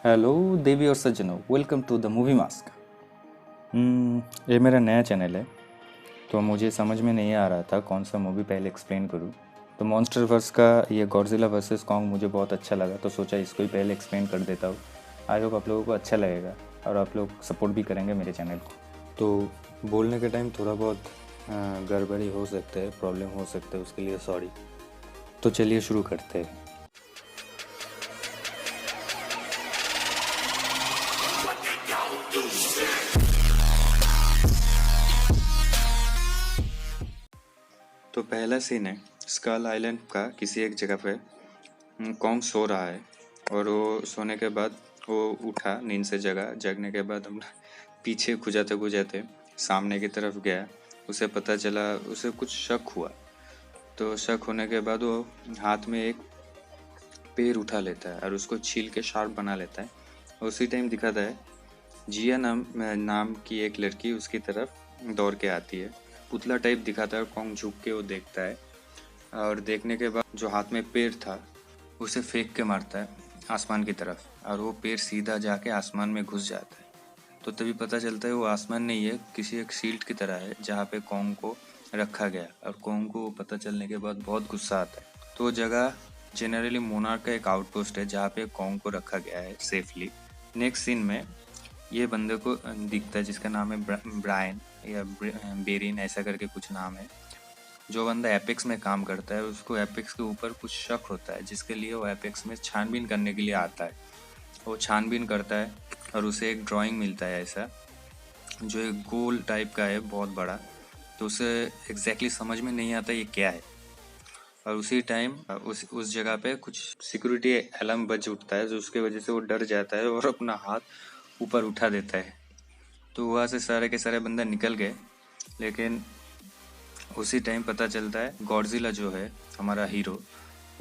Hello देवी और सज्जनों, welcome to the movie Mask. ये मेरा नया चैनल है, तो मुझे समझ में नहीं आ रहा था कौन सा मूवी पहले एक्सप्लेन करूँ। तो मॉन्स्टर वर्स का ये गॉडजिला वर्सेस कॉन्ग मुझे बहुत अच्छा लगा, तो सोचा इसको ही पहले एक्सप्लेन कर देता हूँ। आई होप आप लोगों को अच्छा लगेगा और आप लोग सपोर्ट भी करेंगे मेरे चैनल को। तो बोलने के टाइम थोड़ा बहुत गड़बड़ी हो सकता है, प्रॉब्लम हो सकता है, उसके लिए सॉरी। तो चलिए शुरू करते हैं। तो पहला सीन है स्कल आइलैंड का। किसी एक जगह पे कॉन्ग सो रहा है और वो सोने के बाद वो उठा नींद से, जगने के बाद हम पीछे खुजाते खुजाते सामने की तरफ गया। उसे पता चला, उसे कुछ शक हुआ। तो शक होने के बाद वो हाथ में एक पेड़ उठा लेता है और उसको छील के शार्प बना लेता है। उसी टाइम दिखाता है जिया नाम की एक लड़की उसकी तरफ दौड़ के आती है। पुतला टाइप दिखाता है। कॉन्ग झुक के वो देखता है और देखने के बाद जो हाथ में पेड़ था उसे फेंक के मारता है आसमान की तरफ, और वो पेड़ सीधा जाके आसमान में घुस जाता है। तो तभी पता चलता है वो आसमान नहीं है, किसी एक शील्ड की तरह है जहाँ पे कॉन्ग को रखा गया। और कॉन्ग को पता चलने के बाद बहुत गुस्सा आता है। तो वो जगह जनरली मोनार्क का एक आउटपोस्ट है जहाँ पे कॉन्ग को रखा गया है सेफली। नेक्स्ट सीन में ये बंदे को दिखता है जिसका नाम है ब्रायन या बेरिन, ऐसा करके कुछ नाम है। जो बंदा एपेक्स में काम करता है उसको एपेक्स के ऊपर कुछ शक होता है, जिसके लिए वो एपेक्स में छानबीन करने के लिए आता है। वो छानबीन करता है और उसे एक ड्राइंग मिलता है ऐसा, जो एक गोल टाइप का है बहुत बड़ा। तो उसे एग्जैक्टली समझ में नहीं आता ये क्या है। और उसी टाइम उस जगह पे कुछ सिक्योरिटी अलार्म बज उठता है, जो उसके वजह से वो डर जाता है और अपना हाथ ऊपर उठा देता है। तो वहाँ से सारे के सारे बंदा निकल गए, लेकिन उसी टाइम पता चलता है गॉडजिला जो है हमारा हीरो,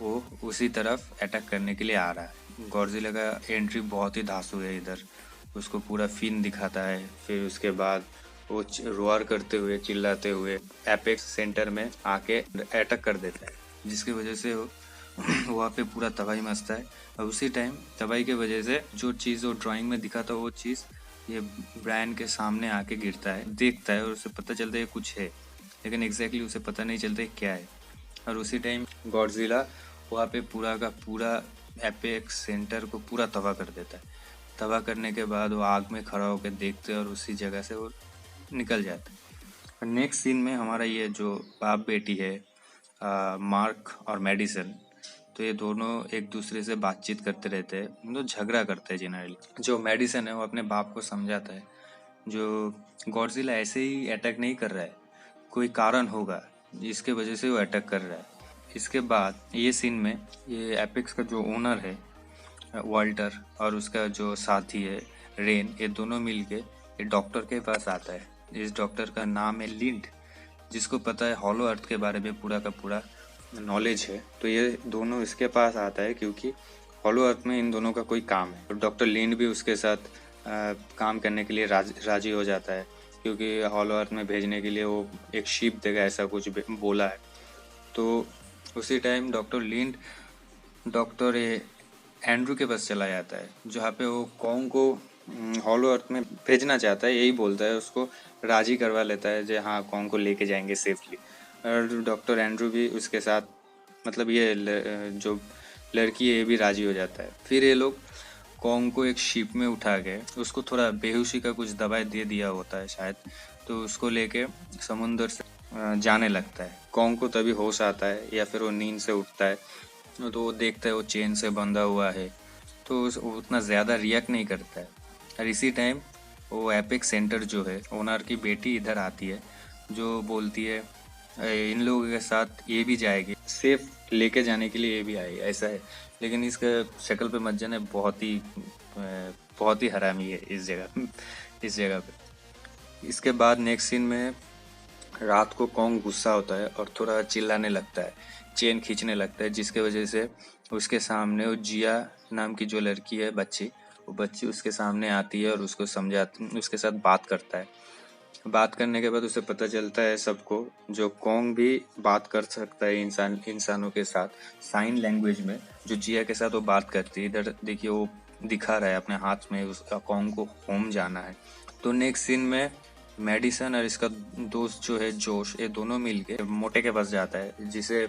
वो उसी तरफ अटैक करने के लिए आ रहा है। गॉडजिला का एंट्री बहुत ही धांसू है इधर। उसको पूरा फिन दिखाता है, फिर उसके बाद वो रोआर करते हुए चिल्लाते हुए एपेक्स सेंटर में आके अटैक कर देता है, जिसकी वजह से वो वहाँ पे पूरा तबाही मचता है। और उसी टाइम तबाही की वजह से जो चीज़ वो ड्राइंग में दिखा था वो चीज़ ये ब्रायन के सामने आके गिरता है, देखता है और उसे पता चलता है कुछ है, लेकिन एग्जैक्टली उसे पता नहीं चलता है क्या है। और उसी टाइम गॉडजिला वहाँ पे पूरा का पूरा एपेक्स सेंटर को पूरा तबाह कर देता है। तबाह करने के बाद वो आग में खड़ा होकर देखते हैं और उसी जगह से वो निकल जाता है। और नेक्स्ट सीन में हमारा ये जो बाप बेटी है मार्क और मेडिसन, तो ये दोनों एक दूसरे से बातचीत करते रहते हैं, मतलब झगड़ा करते हैं जनरली। जो मेडिसन है वो अपने बाप को समझाता है जो गॉडजिला ऐसे ही अटैक नहीं कर रहा है, कोई कारण होगा जिसके वजह से वो अटैक कर रहा है। इसके बाद ये सीन में ये एपेक्स का जो ओनर है वाल्टर और उसका जो साथी है रेन, ये दोनों मिलके ये डॉक्टर के पास आता है। इस डॉक्टर का नाम है लिंड, जिसको पता है हॉलो अर्थ के बारे में पूरा का पूरा नॉलेज है। तो ये दोनों इसके पास आता है क्योंकि हॉलो अर्थ में इन दोनों का कोई काम है। तो डॉक्टर लिंड भी उसके साथ काम करने के लिए राजी हो जाता है, क्योंकि हॉलो अर्थ में भेजने के लिए वो एक शिप देगा ऐसा कुछ बोला है। तो उसी टाइम डॉक्टर लिंड डॉक्टर एंड्रू के पास चला जाता है, जहाँ पे वो कॉन्ग को हॉलो अर्थ में भेजना चाहता है, यही बोलता है, उसको राजी करवा लेता है जो हाँ कॉन्ग को लेके जाएंगे सेफली। और डॉक्टर एंड्रू भी उसके साथ, मतलब ये जो लड़की है ये भी राजी हो जाता है। फिर ये लोग कॉन्ग को एक शिप में उठा के, उसको थोड़ा बेहोशी का कुछ दवाई दे दिया होता है शायद, तो उसको लेके समुंदर से जाने लगता है। कॉन्ग को तभी होश आता है या फिर वो नींद से उठता है, तो वो देखता है वो चेन से बंधा हुआ है, तो वो उतना ज़्यादा रिएक्ट नहीं करता है। और इसी टाइम वो एपेक्स सेंटर जो है ओनर की बेटी इधर आती है, जो बोलती है इन लोगों के साथ ये भी जाएगी, सेफ लेके जाने के लिए ये भी आएगी, ऐसा है। लेकिन इसका शक्ल पे मत जाने, बहुत ही हरामी है इस जगह पे। इसके बाद नेक्स्ट सीन में रात को कॉन्ग गुस्सा होता है और थोड़ा चिल्लाने लगता है, चेन खींचने लगता है, जिसके वजह से उसके सामने वो जिया नाम की जो लड़की है बच्ची, वो बच्ची उसके सामने आती है और उसको उसके साथ बात करता है। बात करने के बाद उसे पता चलता है सबको जो कॉन्ग भी बात कर सकता है इंसानों के साथ साइन लैंग्वेज में, जो जिया के साथ वो बात करती है। इधर देखिए वो दिखा रहा है अपने हाथ में, उस कॉन्ग को होम जाना है। तो नेक्स्ट सीन में मेडिसन और इसका दोस्त जो है जोश, ये दोनों मिलके मोटे के पास जाता है जिसे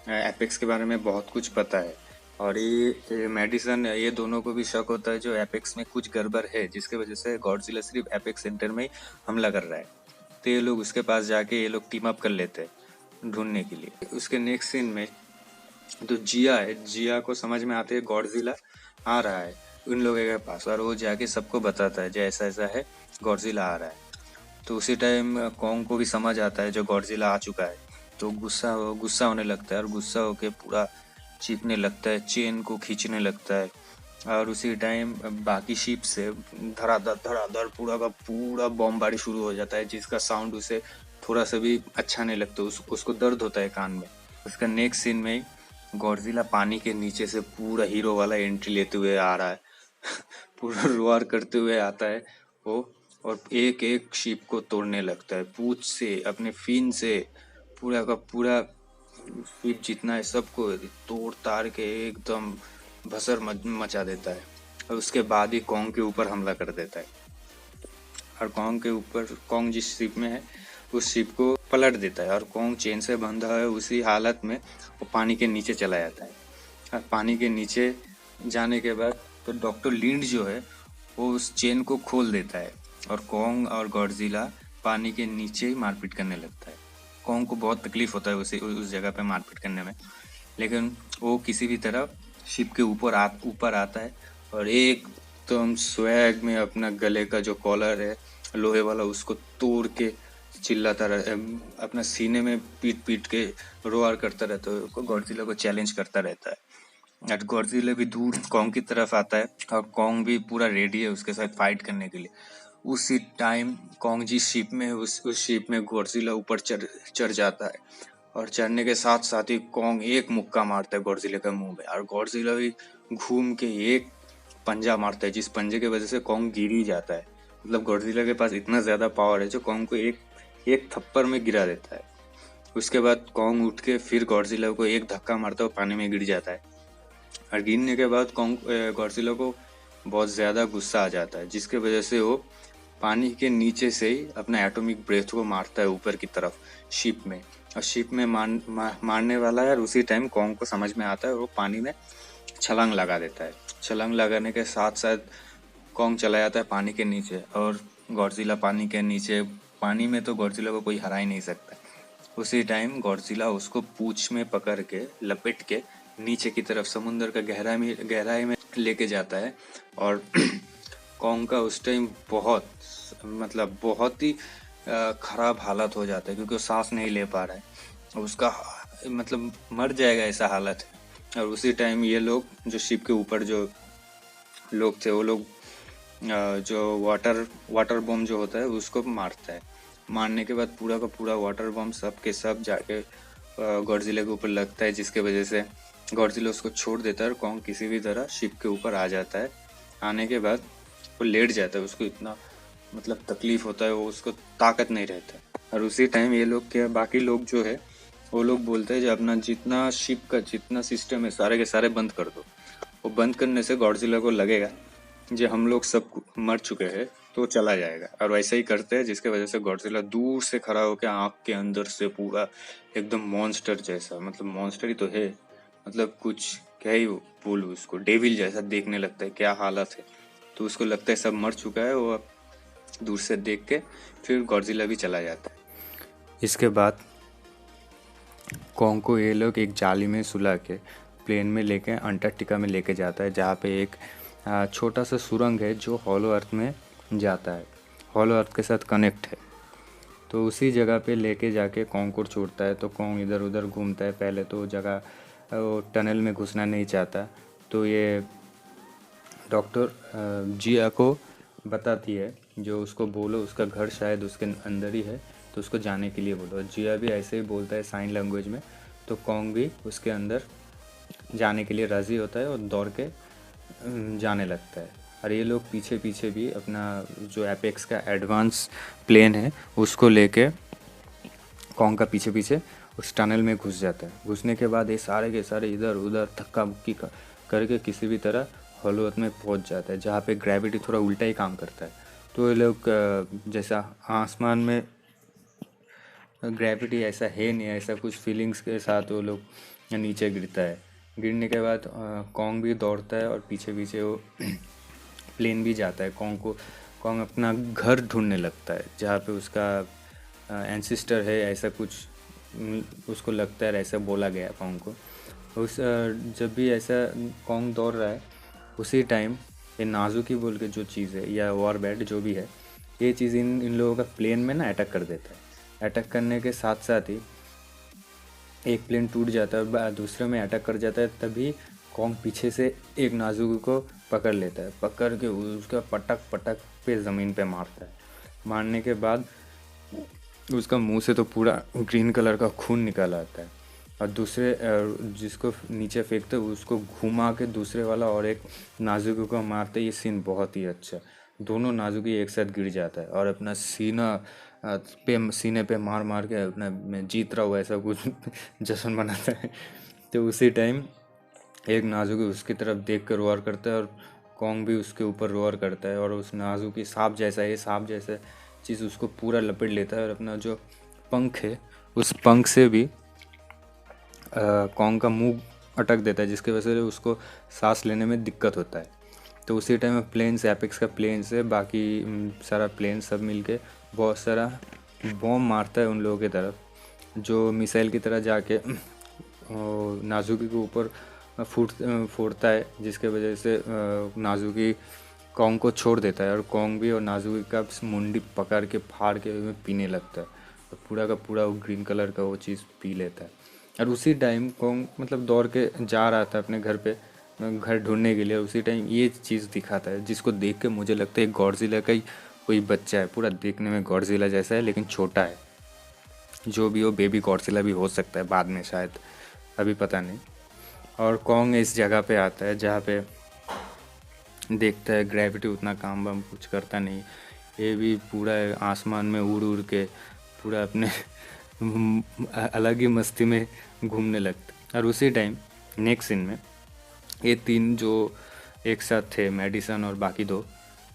एपेक्स के बारे में बहुत कुछ पता है। और ये मेडिसन, ये दोनों को भी शक होता है जो एपेक्स में कुछ गड़बड़ है, जिसके वजह से गॉडजिला सिर्फ एपेक्स सेंटर में ही हमला कर रहा है। तो ये लोग उसके पास जाके ये लोग टीम अप कर लेते हैं ढूंढने के लिए। उसके नेक्स्ट सीन में तो जिया है, जिया को समझ में आते है गॉडजिला आ रहा है उन लोगों के पास, और वो जाके सबको बताता है जो ऐसा ऐसा है, गॉडजिला आ रहा है। तो उसी टाइम कॉन्ग को भी समझ आता है जो गॉडजिला आ चुका है, तो गुस्सा होने लगता है और गुस्सा होके पूरा चीखने लगता है, चेन को खींचने लगता है। और उसी टाइम बाकी शिप से धड़ाधड़ पूरा का पूरा बमबारी शुरू हो जाता है, जिसका साउंड उसे थोड़ा सा भी अच्छा नहीं लगता, उसको दर्द होता है कान में। उसका नेक्स्ट सीन में गॉडजिला पानी के नीचे से पूरा हीरो वाला एंट्री लेते हुए आ रहा है पूरा रोआर करते हुए आता है वो, और एक एक शिप को तोड़ने लगता है पूंछ से, अपने फिन से, पूरा का पूरा शिप जितना है सबको तोड़ ताड़ के एकदम भसर मचा देता है। और उसके बाद ही कॉन्ग के ऊपर हमला कर देता है, और कॉन्ग जिस शिप में है उस शिप को पलट देता है, और कॉन्ग चेन से बंधा है उसी हालत में वो पानी के नीचे चला जाता है। और पानी के नीचे जाने के बाद तो डॉक्टर लिंड जो है वो उस चेन को खोल देता है, और कॉन्ग और गॉडजिला पानी के नीचे ही मारपीट करने लगता है। कॉन्ग को बहुत तकलीफ होता है उस जगह पे मारपीट करने में, लेकिन वो किसी भी तरह शिप के ऊपर आता है, और एकदम स्वैग में अपना गले का जो कॉलर है लोहे वाला उसको तोड़ के चिल्लाता रहता, अपना सीने में पीट के रोआर करता रहता है, गॉडजिला को चैलेंज करता रहता है। और गॉडजिला भी दूर कॉन्ग की तरफ आता है, और कॉन्ग भी पूरा रेडी है उसके साथ फाइट करने के लिए। उसी टाइम कॉन्ग जिस शिप में है उस शिप में गॉडजिला ऊपर चढ़ जाता है, और चढ़ने के साथ साथ ही कॉन्ग एक मुक्का मारता है गॉडजिला के मुंह में, और गॉडजिला भी घूम के एक पंजा मारता है, जिस पंजे की वजह से कॉन्ग गिर ही जाता है। मतलब गॉडजिला के पास इतना ज्यादा पावर है जो कॉन्ग को एक थप्पड़ में गिरा देता है। उसके बाद कॉन्ग उठ के फिर गॉडजिला को एक धक्का मारता है, पानी में गिर जाता है, और गिरने के बाद गॉडजिला को बहुत ज्यादा गुस्सा आ जाता है, जिसके वजह से वो पानी के नीचे से ही अपना एटॉमिक ब्रेथ को मारता है ऊपर की तरफ शिप में, और शिप में मारने वाला है। और उसी टाइम कॉन्ग को समझ में आता है और वो पानी में छलांग लगा देता है। छलांग लगाने के साथ साथ कॉन्ग चला जाता है पानी के नीचे, और गॉडजिला पानी के नीचे, पानी में तो गॉडजिला को कोई हरा ही नहीं सकता। उसी टाइम गॉडजिला उसको पूंछ में पकड़ के लपेट के नीचे की तरफ समुद्र का गहराई में लेके जाता है, और कॉन्ग का उस टाइम बहुत ही खराब हालत हो जाता है, क्योंकि वो सांस नहीं ले पा रहा है, और उसका मतलब मर जाएगा ऐसा हालत है। और उसी टाइम ये लोग जो शिप के ऊपर जो लोग थे वो लोग जो वाटर बम जो होता है उसको मारता है। मारने के बाद पूरा का पूरा वाटर बम सब के सब जाके गॉडजिला के ऊपर लगता है, जिसके वजह से गॉडजिला उसको छोड़ देता है, और कॉन्ग किसी भी तरह शिप के ऊपर आ जाता है। आने के बाद वो लेट जाता है, उसको इतना मतलब तकलीफ होता है, वो उसको ताकत नहीं रहता। और उसी टाइम ये लोग के बाकी लोग जो है वो लोग बोलते हैं जो अपना जितना शिप का जितना सिस्टम है सारे के सारे बंद कर दो। वो बंद करने से गॉडजिला को लगेगा जो हम लोग सब मर चुके हैं तो चला जाएगा, और वैसे ही करते हैं, जिसके वजह से गॉडजिला दूर से खड़ा होकर आँख के अंदर से पूरा एकदम मॉन्स्टर जैसा, मतलब मॉन्स्टर ही तो है, मतलब कुछ क्या ही बोलूं उसको, डेविल जैसा देखने लगता है, क्या हालत है। तो उसको लगता है सब मर चुका है, वो दूर से देख के फिर गॉडजिला भी चला जाता है। इसके बाद कॉन्ग को ये लोग एक जाली में सुला के प्लेन में लेके अंटार्कटिका में लेके जाता है, जहाँ पे एक छोटा सा सुरंग है जो हॉलो अर्थ में जाता है, हॉलो अर्थ के साथ कनेक्ट है। तो उसी जगह पे लेके जाके कॉन्ग को छोड़ता है। तो कॉन्ग इधर उधर घूमता है, पहले तो जगह वो टनल में घुसना नहीं चाहता, तो ये डॉक्टर जिया को बताती है जो उसको बोलो उसका घर शायद उसके अंदर ही है, तो उसको जाने के लिए बोलो। जिया भी ऐसे ही बोलता है साइन लैंग्वेज में, तो कॉन्ग भी उसके अंदर जाने के लिए राज़ी होता है और दौड़ के जाने लगता है। और ये लोग पीछे पीछे भी अपना जो एपेक्स का एडवांस प्लेन है उसको लेके कॉन्ग का पीछे पीछे उस टनल में घुस जाता है। घुसने के बाद ये सारे के सारे इधर उधर धक्का मुक्की करके किसी भी तरह हॉलो अर्थ में पहुंच जाता है, जहाँ पे ग्रेविटी थोड़ा उल्टा ही काम करता है। तो ये लोग जैसा आसमान में ग्रेविटी ऐसा है नहीं, ऐसा कुछ फीलिंग्स के साथ वो लोग नीचे गिरता है। गिरने के बाद कॉन्ग भी दौड़ता है और पीछे पीछे वो प्लेन भी जाता है। कॉन्ग अपना घर ढूंढने लगता है, जहाँ पे उसका एंसिस्टर है, ऐसा कुछ उसको लगता है, ऐसा बोला गया कॉन्ग को। जब भी ऐसा कॉन्ग दौड़ रहा है, उसी टाइम ये नाजुकी बोल के जो चीज़ है या वॉर बैट जो भी है, ये चीज़ इन लोगों का प्लेन में ना अटैक कर देता है। अटैक करने के साथ साथ ही एक प्लेन टूट जाता है और दूसरे में अटैक कर जाता है। तभी कॉन्ग पीछे से एक नाजुकी को पकड़ लेता है, पकड़ के उसका पटक पटक पे ज़मीन पे मारता है। मारने के बाद उसका मुंह से तो पूरा ग्रीन कलर का खून निकल आता है, और दूसरे जिसको नीचे फेंकते उसको घुमा के दूसरे वाला और एक नाजुकी को मारते। ये सीन बहुत ही अच्छा, दोनों नाजुकी एक साथ गिर जाता है और अपना सीने पे मार मार के अपना मैं जीत रहा हूँ ऐसा कुछ जश्न मनाता है। तो उसी टाइम एक नाजुकी उसकी तरफ देख कर रोअर करता है और कॉन्ग भी उसके ऊपर रोअर करता है, और उस नाजुकी सांप जैसा चीज़ उसको पूरा लपेट लेता है और अपना जो पंख है उस पंख से भी कॉन्ग का मुंह अटक देता है, जिसकी वजह से उसको सांस लेने में दिक्कत होता है। तो उसी टाइम प्लेन्स, एपेक्स का प्लेन्स है, बाकी सारा प्लेन सब मिलके बहुत सारा बॉम्ब मारता है उन लोगों की तरफ, जो मिसाइल की तरह जाके नाजुकी के ऊपर फोड़ता है, जिसके वजह से नाजुकी कॉन्ग को छोड़ देता है और कॉन्ग भी और नाजुकी का मुंडी पकड़ के फाड़ के पीने लगता है, और पूरा का पूरा वो ग्रीन कलर का वो चीज़ पी लेता है। और उसी टाइम कॉन्ग मतलब दौड़ के जा रहा था अपने घर ढूंढने के लिए, उसी टाइम ये चीज़ दिखाता है, जिसको देख के मुझे लगता है गॉडजिला का ही कोई बच्चा है, पूरा देखने में गॉडजिला जैसा है लेकिन छोटा है। जो भी हो बेबी गॉडजिला भी हो सकता है बाद में शायद, अभी पता नहीं। और कॉन्ग इस जगह पे आता है जहाँ पे देखता है ग्रेविटी उतना काम वाम कुछ करता नहीं, ये भी पूरा आसमान में उड़ उड़ के पूरा अपने अलग ही मस्ती में घूमने लगता। और उसी टाइम नेक्स्ट सीन में ये तीन जो एक साथ थे, मेडिसन और बाकी दो,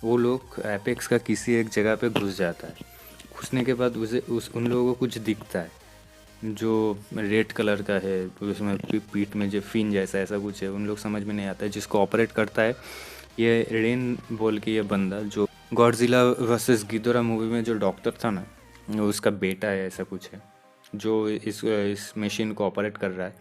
वो लोग एपेक्स का किसी एक जगह पे घुस जाता है। घुसने के बाद उन लोगों को कुछ दिखता है जो रेड कलर का है, उसमें पीठ में जो फिन जैसा ऐसा कुछ है, उन लोग समझ में नहीं आता है। जिसको ऑपरेट करता है ये रेन बोल के ये बंदा, जो गॉडजिला वर्सेस गिदोरा मूवी में जो डॉक्टर था ना, उसका बेटा है ऐसा कुछ है, जो इस मशीन को ऑपरेट कर रहा है।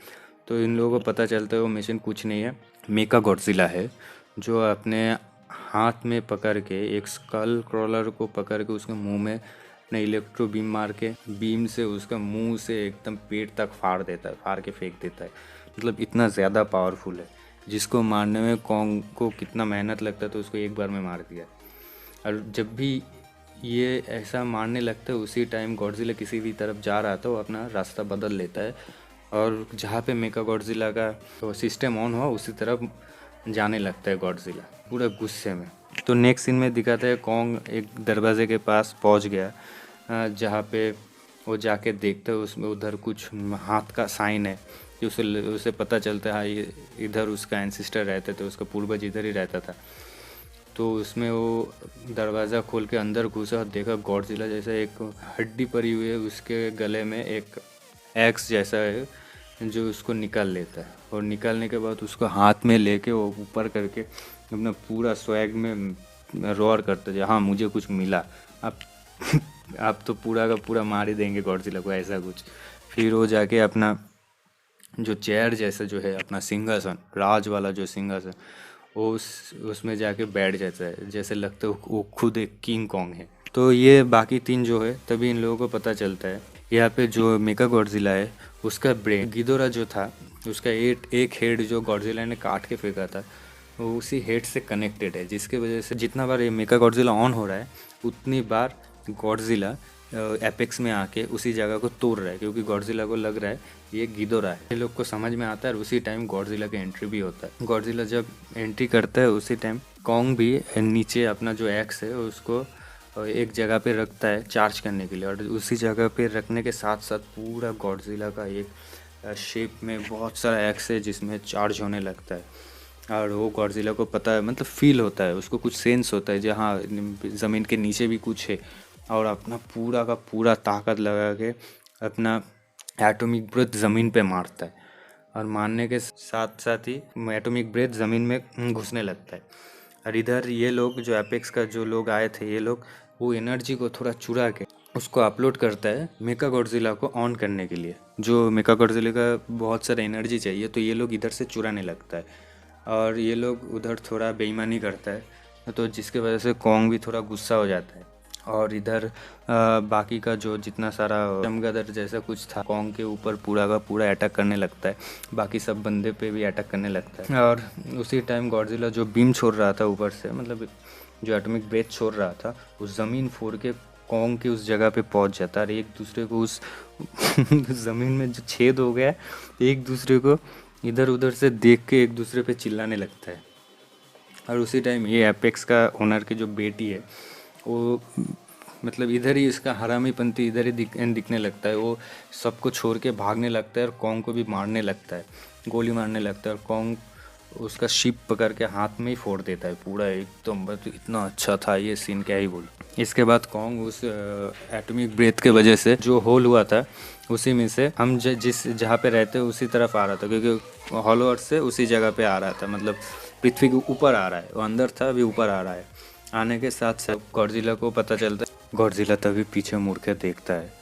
तो इन लोगों को पता चलता है वो मशीन कुछ नहीं है, मेका गॉडजिला है, जो अपने हाथ में पकड़ के एक स्कल क्रॉलर को पकड़ के उसके मुंह में अपने इलेक्ट्रो बीम मार के बीम से उसका मुंह से एकदम पेट तक फाड़ देता है, फाड़ के फेंक देता है। मतलब इतना ज़्यादा पावरफुल है, जिसको मारने में कॉन्ग को कितना मेहनत लगता है तो उसको एक बार में मार दिया। और जब भी ये ऐसा मारने लगता है उसी टाइम गॉडजिला किसी भी तरफ जा रहा था, वो अपना रास्ता बदल लेता है और जहाँ पे मेका गॉडजिला का तो सिस्टम ऑन हुआ उसी तरफ जाने लगता है गॉडजिला पूरा गुस्से में। तो नेक्स्ट सीन में दिखाता है कॉन्ग एक दरवाजे के पास पहुँच गया, जहाँ पे वो जाके देखता है उसमें उधर कुछ हाथ का साइन है, कि उसे पता चलता है ये इधर उसका एंसिस्टर रहते थे, उसका पूर्वज इधर ही रहता था। तो उसमें वो दरवाज़ा खोल के अंदर घुसा और देखा गॉडजिला जैसा एक हड्डी पड़ी हुई है, उसके गले में एक एक्स जैसा है जो उसको निकाल लेता है, और निकालने के बाद उसको हाथ में लेके वो ऊपर करके अपना पूरा स्वैग में रोर करता है, हाँ मुझे कुछ मिला, आप तो पूरा का पूरा मार ही देंगे गॉडजिला को, ऐसा कुछ। फिर वो जाके अपना जो चेयर जैसा जो है अपना सिंहासन, राज वाला जो सिंहासन, वो उसमें जाके बैठ जाता है, जैसे लगता है वो खुद एक किंग कॉन्ग है। तो ये बाकी तीन जो है तभी इन लोगों को पता चलता है यहाँ पे जो मेका गॉडजिला है उसका ब्रेन गिदोरा जो था उसका एक हेड जो गॉडजिला ने काट के फेंका था वो उसी हेड से कनेक्टेड है, जिसके वजह से जितना बार ये मेका गॉडजिला ऑन हो रहा है उतनी बार गॉडजिला एपेक्स में आके उसी जगह को तोड़ रहा है, क्योंकि गॉडजिला को लग रहा है ये गिदोरा है। ये लोग को समझ में आता है और उसी टाइम गॉडजिला की एंट्री भी होता है। गॉडजिला जब एंट्री करता है उसी टाइम कॉन्ग भी नीचे अपना जो एक्स है उसको एक जगह पे रखता है चार्ज करने के लिए, और उसी जगह पे रखने के साथ साथ पूरा गॉडजिला का एक शेप में बहुत सारा एक्स है जिसमें चार्ज होने लगता है। और वो गॉडजिला को पता है, मतलब फील होता है, उसको कुछ सेंस होता है जहाँ ज़मीन के नीचे भी कुछ है, और अपना पूरा का पूरा ताकत लगा के अपना एटॉमिक ब्रेथ ज़मीन पे मारता है, और मारने के साथ साथ ही एटॉमिक ब्रेथ ज़मीन में घुसने लगता है। और इधर ये लोग जो एपेक्स का जो लोग आए थे, ये लोग वो एनर्जी को थोड़ा चुरा के उसको अपलोड करता है मेका गॉडजिला को ऑन करने के लिए। जो मेका गॉडजिला का बहुत सारा एनर्जी चाहिए, तो ये लोग इधर से चुराने लगता है, और ये लोग उधर थोड़ा बेईमानी करता है, तो जिसके वजह से कॉन्ग भी थोड़ा गुस्सा हो जाता है। और इधर बाकी का जो जितना सारा चमगादड़ जैसा कुछ था, कॉन्ग के ऊपर पूरा का पूरा अटैक करने लगता है, बाकी सब बंदे पे भी अटैक करने लगता है। और उसी टाइम गॉडजिला जो बीम छोड़ रहा था ऊपर से, मतलब जो एटॉमिक ब्रेथ छोड़ रहा था, उस ज़मीन फोड़ के कॉन्ग की उस जगह पे पहुंच जाता है, और एक दूसरे को उस ज़मीन में जो छेद हो गया है, एक दूसरे को इधर उधर से देख के एक दूसरे पे चिल्लाने लगता है। और उसी टाइम ये एपेक्स का ओनर की जो बेटी है, वो मतलब इधर ही इसका हरामीपंती इधर ही दिखने लगता है। वो सबको छोड़ के भागने लगता है, और कॉन्ग को भी मारने लगता है, गोली मारने लगता है, और कॉन्ग उसका शिप पकड़ के हाथ में ही फोड़ देता है पूरा एकदम। बस इतना अच्छा था ये सीन, क्या ही बोलूं। इसके बाद कॉन्ग उस एटॉमिक ब्रेथ के वजह से जो होल हुआ था, उसी में से हम जिस जहाँ पे रहते उसी तरफ आ रहा था, क्योंकि हॉलो अर्थ से उसी जगह पे आ रहा था, मतलब पृथ्वी के ऊपर आ रहा है। वो अंदर था, अभी ऊपर आ रहा है। आने के साथ साथ गॉडजिला को पता चलता है। गॉडजिला तभी पीछे मुड़ के देखता है,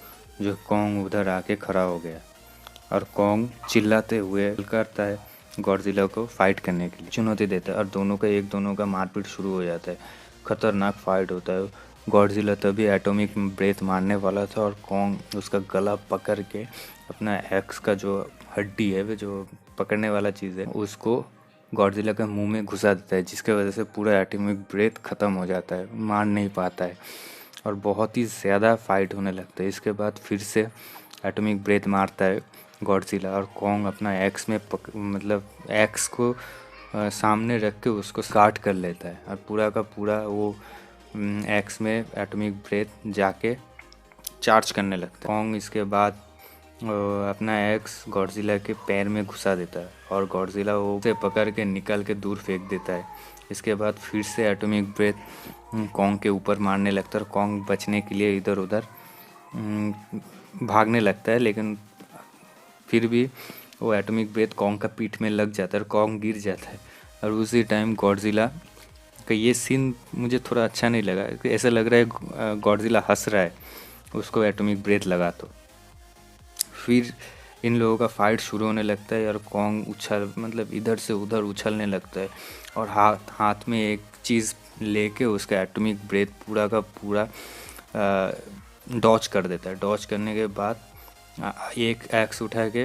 जो कॉन्ग उधर आके खड़ा हो गया, और कॉन्ग चिल्लाते हुए करता है गॉडजिला को फाइट करने के लिए चुनौती देता है, और दोनों का मारपीट शुरू हो जाता है। खतरनाक फाइट होता है। गॉडजिला तभी एटॉमिक ब्रेथ मारने वाला था, और कॉन्ग उसका गला पकड़ के अपना एक्स का जो हड्डी है, वो जो पकड़ने वाला चीज़ है, उसको गॉडजिला के मुंह में घुसा देता है, जिसके वजह से पूरा एटॉमिक ब्रेथ ख़त्म हो जाता है, मार नहीं पाता है, और बहुत ही ज़्यादा फाइट होने लगता है। इसके बाद फिर से एटॉमिक ब्रेथ मारता है गॉडजिला, और कॉन्ग अपना एक्स में मतलब एक्स को सामने रख के उसको काट कर लेता है, और पूरा का पूरा वो एक्स में एटॉमिक ब्रेथ जाके चार्ज करने लगता है। कॉन्ग इसके बाद अपना एक्स गॉडजिला के पैर में घुसा देता है, और गॉडजिला वो उसे पकड़ के निकल के दूर फेंक देता है। इसके बाद फिर से एटॉमिक ब्रेथ कॉन्ग के ऊपर मारने लगता है, और कॉन्ग बचने के लिए इधर उधर भागने लगता है, लेकिन फिर भी वो एटॉमिक ब्रेथ कॉन्ग का पीठ में लग जाता है, और कॉन्ग गिर जाता है। और उसी टाइम गॉडजिला का ये सीन मुझे थोड़ा अच्छा नहीं लगा, ऐसा लग रहा है गॉडजिला हंस रहा है उसको एटॉमिक ब्रेथ लगा। तो फिर इन लोगों का फाइट शुरू होने लगता है, और कॉन्ग मतलब इधर से उधर उछलने लगता है, और हाथ में एक चीज़ लेके उसका एटॉमिक ब्रेथ पूरा का पूरा डॉच कर देता है। डॉच करने के बाद एक एक्स उठा के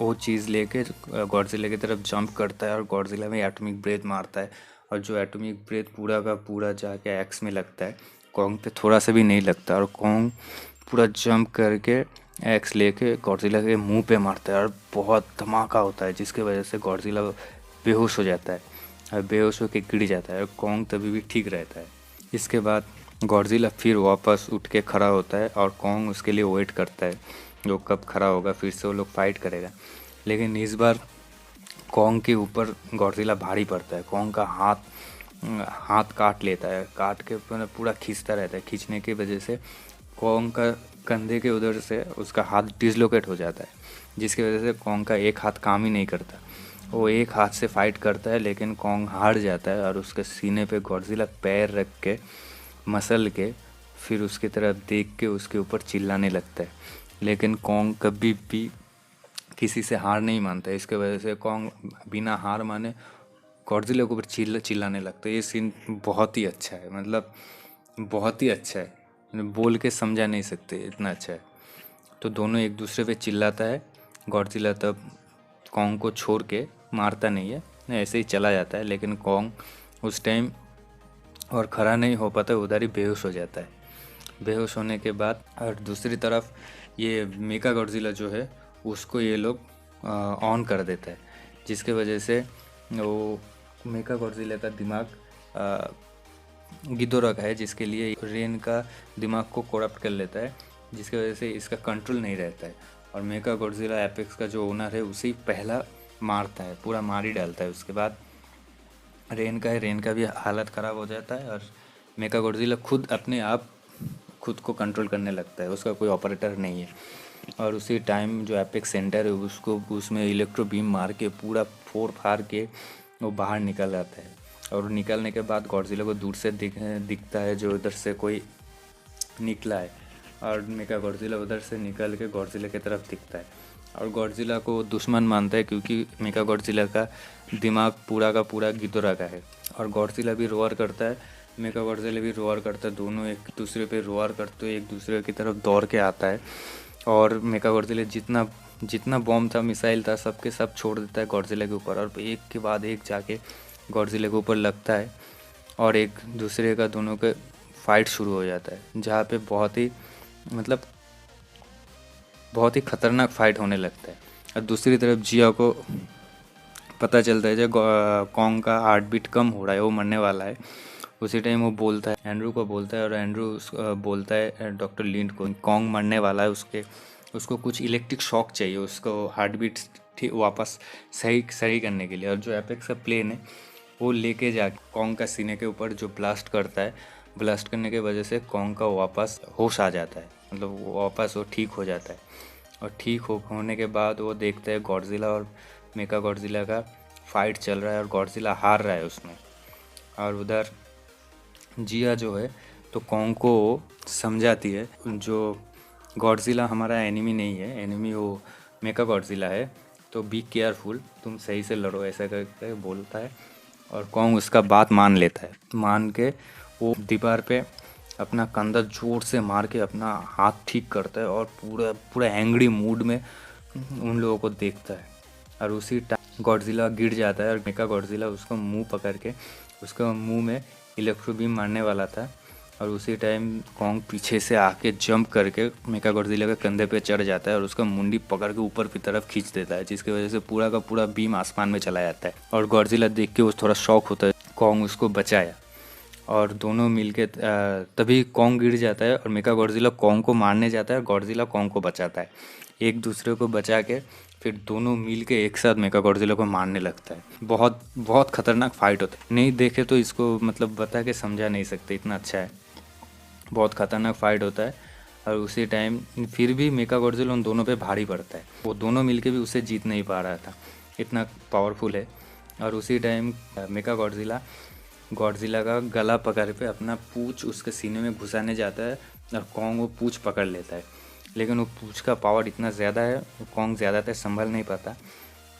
वो चीज़ लेके गॉडजिला की तरफ जंप करता है, और गॉडजिला में एटॉमिक ब्रेथ मारता है, और जो एटॉमिक ब्रेथ पूरा का पूरा जाके एक्स में लगता है, कॉन्ग पे थोड़ा सा भी नहीं लगता, और कॉन्ग पूरा जंप करके एक्स लेके गॉडजिला के मुंह पे मारता है, और बहुत धमाका होता है, जिसकी वजह से गॉडजिला बेहोश हो जाता है, और बेहोश होकर गिर जाता है, और कॉन्ग तभी भी ठीक रहता है। इसके बाद गॉडजिला फिर वापस उठ के खड़ा होता है, और कॉन्ग उसके लिए वेट करता है, जो कब खड़ा होगा, फिर से वो लोग फाइट करेगा। लेकिन इस बार कॉन्ग के ऊपर गॉडजिला भारी पड़ता है। कॉन्ग का हाथ काट लेता है, काट के पूरा खींचता रहता है। खींचने की वजह से कॉन्ग का कंधे के उधर से उसका हाथ डिसलोकेट हो जाता है, जिसकी वजह से कॉन्ग का एक हाथ काम ही नहीं करता। वो एक हाथ से फाइट करता है, लेकिन कॉन्ग हार जाता है, और उसके सीने पे गॉडजिला पैर रख के मसल के फिर उसकी तरफ देख के उसके ऊपर चिल्लाने लगता है। लेकिन कॉन्ग कभी भी किसी से हार नहीं मानता है। इसके वजह से कॉन्ग बिना हार माने गॉडजिला के ऊपर चिल्लाने लगता है। ये सीन बहुत ही अच्छा है, मतलब बहुत ही अच्छा है, बोल के समझा नहीं सकते, इतना अच्छा है। तो दोनों एक दूसरे पे चिल्लाता है। गॉडजिला तब कॉन्ग को छोड़ के मारता नहीं है, ऐसे ही चला जाता है, लेकिन कॉन्ग उस टाइम और खड़ा नहीं हो पाता, उधर ही बेहोश हो जाता है। बेहोश होने के बाद और दूसरी तरफ ये मेका गॉडजिला जो है उसको ये लोग ऑन कर देता है, जिसके वजह से वो मेका गॉडजिला का दिमाग गिदोरा का है, जिसके लिए रेन का दिमाग को करप्ट कर लेता है, जिसकी वजह से इसका कंट्रोल नहीं रहता है। और मेका गॉडजिला एपेक्स का जो ओनर है उसे पहला मारता है, पूरा मार ही डालता है। उसके बाद रेन का भी हालत ख़राब हो जाता है और मेकागोडजिला खुद अपने आप खुद को कंट्रोल करने लगता है, उसका कोई ऑपरेटर नहीं है। और उसी टाइम जो एपेक्स सेंटर है उसको उसमें इलेक्ट्रो बीम मार के पूरा फोड़ फाड़ के वो बाहर निकल आता है। और निकलने के बाद गॉडजिला को दूर से दिखता है जो उधर से कोई निकला है, और मेका गॉडजिला उधर से निकल के गॉडजिला की तरफ दिखता है और गॉडजिला को दुश्मन मानता है, क्योंकि मेका गॉडजिला का दिमाग पूरा का पूरा गिदोरा का है। और गॉडजिला भी रोअर करता है, मेका गॉडजिला भी रोअर करता है, दोनों एक दूसरे पे रोअर करते हुए एक दूसरे की तरफ दौड़ के आता है। और मेका गॉडजिला जितना जितना बॉम्ब था, मिसाइल था, सबके सब छोड़ देता है गॉडजिला के ऊपर, और एक के बाद एक जाके गॉडजिला के ऊपर लगता है और एक दूसरे का दोनों के फाइट शुरू हो जाता है, जहाँ पे मतलब बहुत ही खतरनाक फाइट होने लगता है। और दूसरी तरफ जिया को पता चलता है जब कॉन्ग का हार्ट बीट कम हो रहा है, वो मरने वाला है। उसी टाइम वो बोलता है, एंड्रू को बोलता है, और एंड्रू बोलता है डॉक्टर लिंड को, कॉन्ग मरने वाला है, उसको कुछ इलेक्ट्रिक शॉक चाहिए, उसको हार्ट बीट ठीक वापस सही करने के लिए। और जो एपेक्स का प्लेन है वो लेके जाके कॉन्ग का सीने के ऊपर जो ब्लास्ट करता है, ब्लास्ट करने की वजह से कॉन्ग का वापस होश आ जाता है, मतलब वो वापस वो ठीक हो जाता है। और ठीक होने के बाद वो देखते हैं गॉडजिला और मेका गॉडजिला का फाइट चल रहा है और गॉडजिला हार रहा है उसमें। और उधर जिया जो है तो कॉन्ग को समझाती है, जो गॉडजिला हमारा एनिमी नहीं है, एनिमी वो मेका गॉडजिला है, तो बी केयरफुल, तुम सही से लड़ो, ऐसा करके बोलता है। और कॉन्ग उसका बात मान लेता है, मान के वो दीवार पे अपना कंधा जोर से मार के अपना हाथ ठीक करता है और पूरा पूरा एंग्री मूड में उन लोगों को देखता है। और उसी टाइम गॉडजिला गिर जाता है और मेका गॉडजिला उसको मुंह पकड़ के उसका मुंह में इलेक्ट्रो बीम मारने वाला था। और उसी टाइम कॉन्ग पीछे से आके जंप करके मेका गॉडजिला के कंधे पे चढ़ जाता है और उसका मुंडी पकड़ के ऊपर की तरफ खींच देता है, जिसकी वजह से पूरा का पूरा बीम आसमान में चला जाता है। और गॉडजिला देख के वो थोड़ा शॉक होता है, कॉन्ग उसको बचाया। और दोनों मिलके तभी कॉन्ग गिर जाता है और मेका गॉडजिला कॉन्ग को मारने जाता है और गॉडजिला कॉन्ग को बचाता है। एक दूसरे को बचा के फिर दोनों मिल के एक साथ मेका गॉडजिला को मारने लगता है। बहुत बहुत खतरनाक फाइट होता है, नहीं देखे तो इसको मतलब बता के समझा नहीं सकते, इतना अच्छा है, बहुत खतरनाक फाइट होता है। और उसी टाइम फिर भी मेका गॉडजिला उन दोनों पे भारी पड़ता है, वो दोनों मिलके भी उसे जीत नहीं पा रहा था, इतना पावरफुल है। और उसी टाइम मेका गॉडजिला का गला पकड़ पे अपना पूंछ उसके सीने में घुसाने जाता है और कॉन्ग वो पूंछ पकड़ लेता है, लेकिन वो पूंछ का पावर इतना ज़्यादा है कॉन्ग ज़्यादातर संभल नहीं पाता।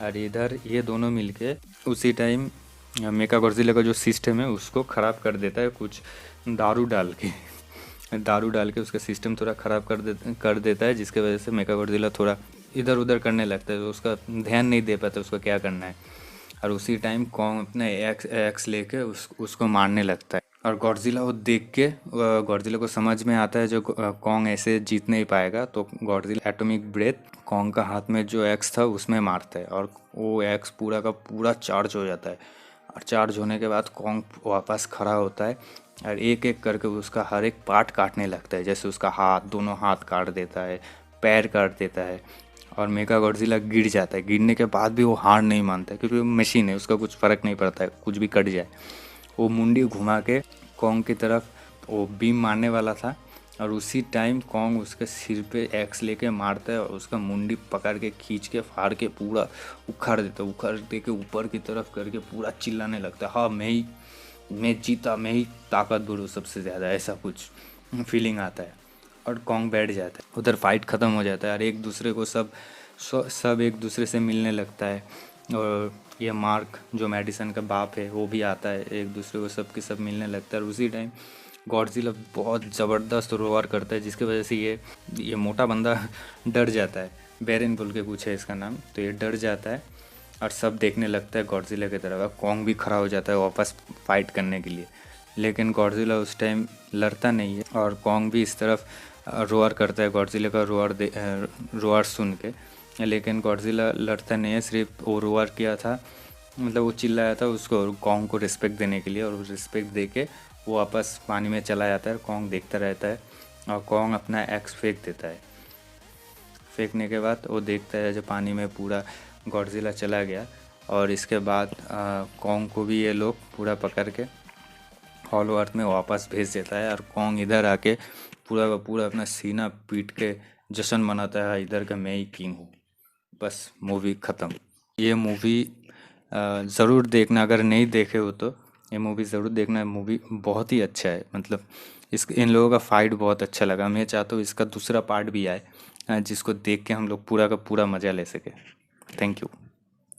और इधर ये दोनों मिलके उसी टाइम मेका गॉडजिला का जो सिस्टम है उसको ख़राब कर देता है, कुछ दारू डाल के उसका सिस्टम थोड़ा ख़राब कर देता है, जिसके वजह से मेका गॉडजिला थोड़ा इधर उधर करने लगता है, तो उसका ध्यान नहीं दे पाता उसको क्या करना है। और उसी टाइम कॉन्ग अपने एक्स लेके उसको मारने लगता है। और गॉडजिला वो देख के गॉडजिला को समझ में आता है जो कॉन्ग ऐसे जीत नहीं पाएगा, तो गॉडजिला एटॉमिक ब्रेथ कॉन्ग का हाथ में जो एक्स था उसमें मारता है और वो एक्स पूरा का पूरा चार्ज हो जाता है। और चार्ज होने के बाद कॉन्ग वापस खड़ा होता है और एक एक करके उसका हर एक पार्ट काटने लगता है, जैसे उसका दोनों हाथ काट देता है, पैर काट देता है। और मेका गॉडजिला गिर जाता है, गिरने के बाद भी वो हार नहीं मानता है, क्योंकि वो मशीन है, उसका कुछ फ़र्क नहीं पड़ता है, कुछ भी कट जाए। वो मुंडी घुमा के कॉन्ग की तरफ वो बीम मारने वाला था, और उसी टाइम कॉन्ग उसके सिर पे एक्स लेके मारता है और उसका मुंडी पकड़ के खींच के फाड़ के पूरा उखाड़ देता है, उखाड़ दे के ऊपर की तरफ करके पूरा चिल्लाने लगता है, हाँ मैं जीता, मैं ही ताकतवर हूँ सबसे ज़्यादा, ऐसा कुछ फीलिंग आता है। और कॉन्ग बैठ जाता है, उधर फाइट ख़त्म हो जाता है और एक दूसरे को सब एक दूसरे से मिलने लगता है। और ये मार्क जो मेडिसन का बाप है वो भी आता है, एक दूसरे को सब के सब मिलने लगता है। और उसी टाइम गॉडजिला बहुत ज़बरदस्त रोअर करता है, जिसकी वजह से ये मोटा बंदा डर जाता है, बेरन बोल के कुछ है इसका नाम, तो ये डर जाता है और सब देखने लगता है गॉडजिला की तरफ। कॉन्ग भी खड़ा हो जाता है वापस फाइट करने के लिए, लेकिन गॉडजिला उस टाइम लड़ता नहीं है और कॉन्ग भी इस तरफ रोअर करता है गॉडजिला का रोअर सुन के, लेकिन गॉडजिला लड़ता नहीं है, सिर्फ वो रोअर किया था, मतलब वो चिल्लाया था उसको कॉन्ग को रिस्पेक्ट देने के लिए, और रिस्पेक्ट दे के वो वापस पानी में चला जाता है। कॉन्ग देखता रहता है और कॉन्ग अपना एक्स फेंक देता है। फेंकने के बाद वो देखता है जो पानी में पूरा गॉडजिला चला गया और इसके बाद कॉन्ग को भी ये लोग पूरा पकड़ के हॉलो अर्थ में वापस भेज देता है और कॉन्ग इधर आके पूरा का पूरा अपना सीना पीट के जश्न मनाता है इधर का मैं ही किंग हूँ। बस मूवी ख़त्म। ये मूवी ज़रूर देखना, अगर नहीं देखे हो तो ये मूवी ज़रूर देखना। मूवी बहुत ही अच्छा है, मतलब इस इन लोगों का फाइट बहुत अच्छा लगा। मैं चाहता हूँ इसका दूसरा पार्ट भी आए जिसको देख के हम लोग पूरा का पूरा मज़ा ले सके। Thank you.